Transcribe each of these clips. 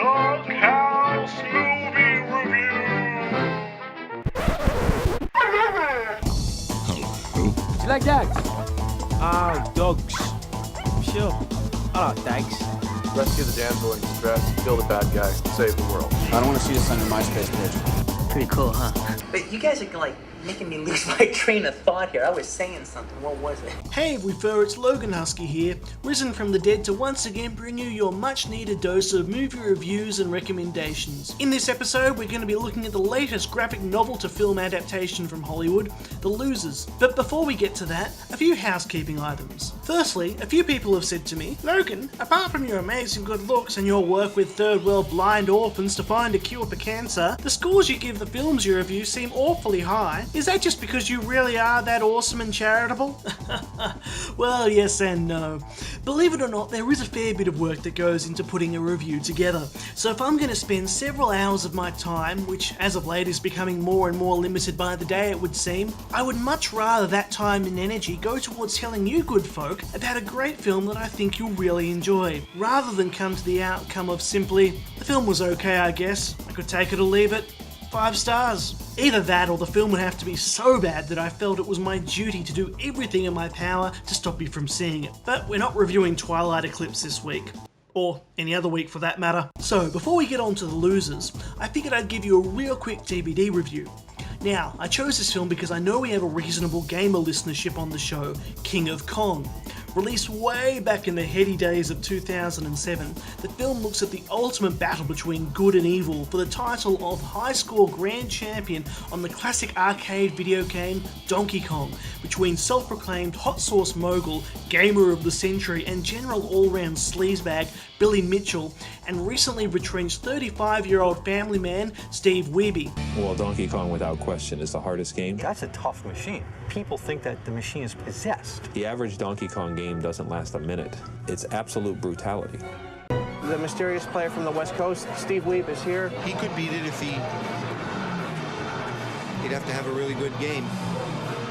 Doghouse Movie Review. Do you like dogs? Oh, dogs. Sure. I like dogs. Rescue the damsel in distress, kill the bad guy, save the world. I don't want to see this on your MySpace page. Pretty cool, huh? But you guys are like making me lose my train of thought here. I was saying something. What was it? Hey ACTFur, it's Logan Husky here, risen from the dead to once again bring you your much needed dose of movie reviews and recommendations. In this episode, we're going to be looking at the latest graphic novel to film adaptation from Hollywood, The Losers. But before we get to that, a few housekeeping items. Firstly, a few people have said to me, Logan, apart from your amazing good looks and your work with third world blind orphans to find a cure for cancer, the scores you give the films you review seem awfully high. Is that just because you really are that awesome and charitable? Well, yes and no. Believe it or not, there is a fair bit of work that goes into putting a review together. So if I'm going to spend several hours of my time, which as of late is becoming more and more limited by the day it would seem, I would much rather that time and energy go towards telling you good folk about a great film that I think you'll really enjoy, rather than come to the outcome of simply, the film was okay I guess, I could take it or leave it, 5 stars. Either that or the film would have to be so bad that I felt it was my duty to do everything in my power to stop you from seeing it. But we're not reviewing Twilight Eclipse this week. Or any other week for that matter. So before we get on to The Losers, I figured I'd give you a real quick DVD review. Now, I chose this film because I know we have a reasonable gamer listenership on the show, King of Kong. Released way back in the heady days of 2007, the film looks at the ultimate battle between good and evil for the title of high score grand champion on the classic arcade video game Donkey Kong, between self-proclaimed hot sauce mogul, gamer of the century and general all-round sleazebag Billy Mitchell, and recently retrenched 35-year-old family man Steve Wiebe. Well, Donkey Kong without question is the hardest game. That's a tough machine. People think that the machine is possessed. The average Donkey Kong game doesn't last a minute. It's absolute brutality. The mysterious player from the West Coast, Steve Wiebe, is here. He could beat it if he'd have to have a really good game.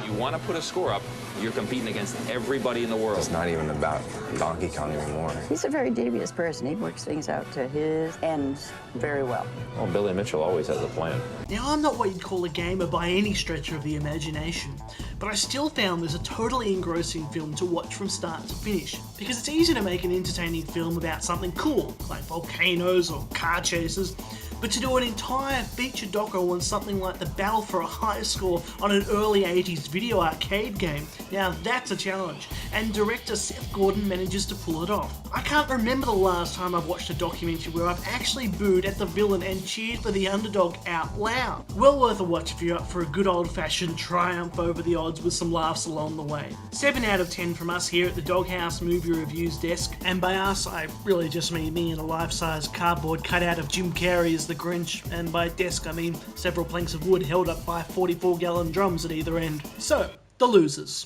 You want to put a score up, you're competing against everybody in the world. It's not even about Donkey Kong anymore. He's a very devious person. He works things out to his ends very well. Well, Billy Mitchell always has a plan. Now, I'm not what you'd call a gamer by any stretch of the imagination, but I still found this a totally engrossing film to watch from start to finish, because it's easy to make an entertaining film about something cool, like volcanoes or car chases, but to do an entire feature doco on something like the battle for a high score on an early 80s video arcade game, now that's a challenge, and director Seth Gordon manages to pull it off. I can't remember the last time I've watched a documentary where I've actually booed at the villain and cheered for the underdog out loud. Well worth a watch if you're up for a good old-fashioned triumph over the odds with some laughs along the way. 7 out of 10 from us here at the Doghouse Movie Reviews desk, and by us I really just mean me in a life-size cardboard cutout of Jim Carrey as the Grinch, and by desk I mean several planks of wood held up by 44-gallon drums at either end. So, The Losers.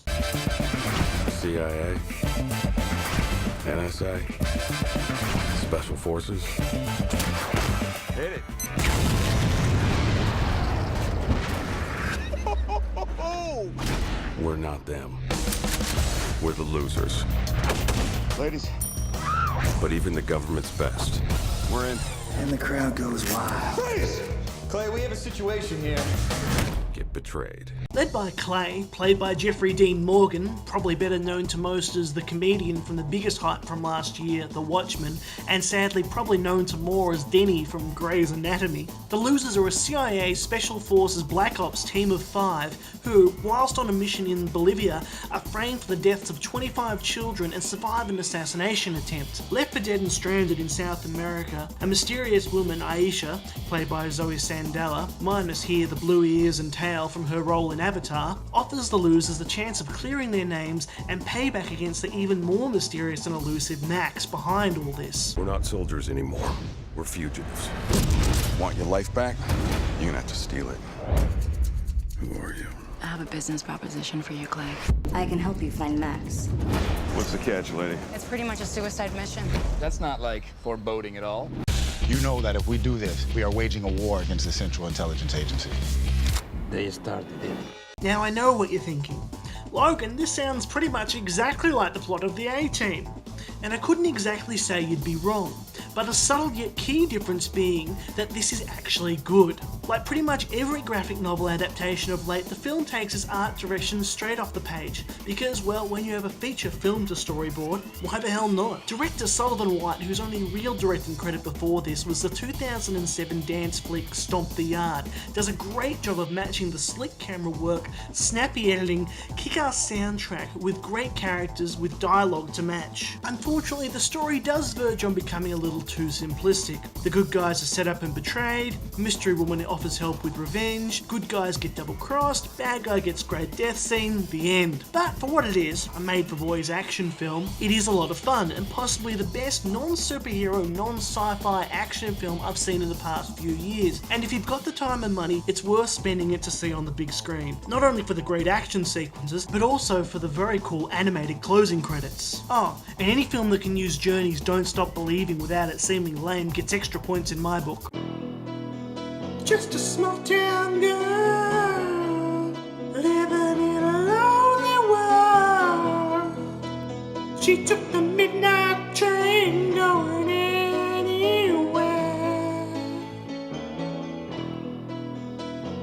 CIA, NSA, Special Forces. Hit it. We're not them. We're the losers. Ladies. But even the government's best. We're in. And the crowd goes wild. Freeze! Clay, we have a situation here. Get betrayed. Led by Clay, played by Jeffrey Dean Morgan, probably better known to most as the comedian from the biggest hype from last year, The Watchmen, and sadly probably known to more as Denny from Grey's Anatomy. The Losers are a CIA Special Forces Black Ops team of 5 who, whilst on a mission in Bolivia, are framed for the deaths of 25 children and survive an assassination attempt. Left for dead and stranded in South America, a mysterious woman, Aisha, played by Zoe Sandela, minus here the blue ears and tail from her role in Avatar, offers the losers the chance of clearing their names and payback against the even more mysterious and elusive Max behind all this. We're not soldiers anymore. We're fugitives. Want your life back? You're gonna have to steal it. Who are you? I have a business proposition for you, Clay. I can help you find Max. What's the catch, lady? It's pretty much a suicide mission. That's not like foreboding at all. You know that if we do this, we are waging a war against the Central Intelligence Agency. They started it. Now I know what you're thinking. Logan, this sounds pretty much exactly like the plot of the A-Team. And I couldn't exactly say you'd be wrong. but a subtle yet key difference being that this is actually good. Like pretty much every graphic novel adaptation of late, the film takes its art direction straight off the page, because, well, when you have a feature film to storyboard, why the hell not? Director Sullivan White, whose only real directing credit before this was the 2007 dance flick Stomp the Yard, does a great job of matching the slick camera work, snappy editing, kick-ass soundtrack with great characters with dialogue to match. Unfortunately, the story does verge on becoming a little too simplistic. The good guys are set up and betrayed, mystery woman offers help with revenge, good guys get double-crossed, bad guy gets great death scene, the end. But for what it is, a made-for-boys action film, it is a lot of fun and possibly the best non-superhero, non-sci-fi action film I've seen in the past few years. And if you've got the time and money, it's worth spending it to see on the big screen. Not only for the great action sequences, but also for the very cool animated closing credits. Oh, and any film that can use Journey's Don't Stop Believing without it seeming lame gets extra points in my book. Just a small town girl, living in a lonely world. She took the midnight train going anywhere.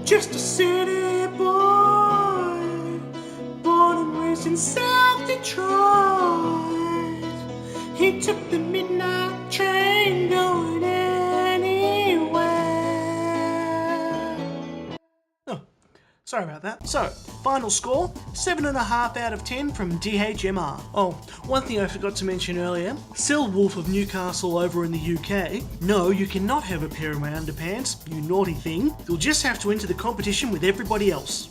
Just a city boy, born and raised in South Detroit. He took the midnight train going anywhere. Oh, sorry about that. So, final score, 7.5 out of 10 from DHMR. Oh, one thing I forgot to mention earlier, Sil Wolf of Newcastle over in the UK. No, you cannot have a pair of my underpants, you naughty thing. You'll just have to enter the competition with everybody else.